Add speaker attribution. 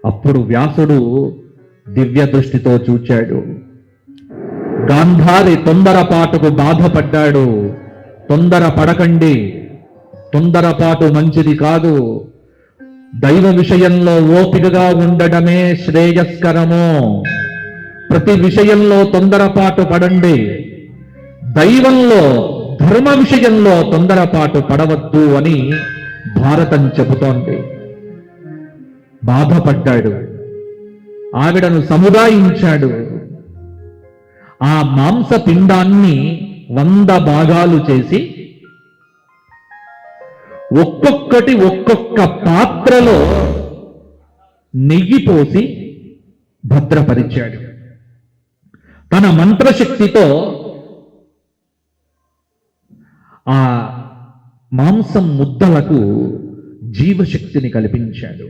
Speaker 1: అప్పుడు వ్యాసుడు దివ్య దృష్టితో చూచాడు. గాంధారి తొందరపాటుకు బాధపడ్డాడు. తొందర పడకండి, తొందరపాటు మంచిది కాదు. దైవ విషయంలో ఓపికగా ఉండడమే శ్రేయస్కరము. ప్రతి విషయంలో తొందరపాటు పడండి. దైవంలో, ధర్మ విషయంలో తొందరపాటు పడవద్దు అని భారతం చెబుతోంది. బాధపడ్డాడు. ఆవిడను సముదాయించాడు. ఆ మాంసపిండాన్ని 100 భాగాలు చేసి ఒక్కొక్కటి ఒక్కొక్క పాత్రలో నెయ్యి పోసి భద్రపరిచాడు. తన మంత్రశక్తితో ఆ మాంసం ముద్దలకు జీవశక్తిని కల్పించాడు.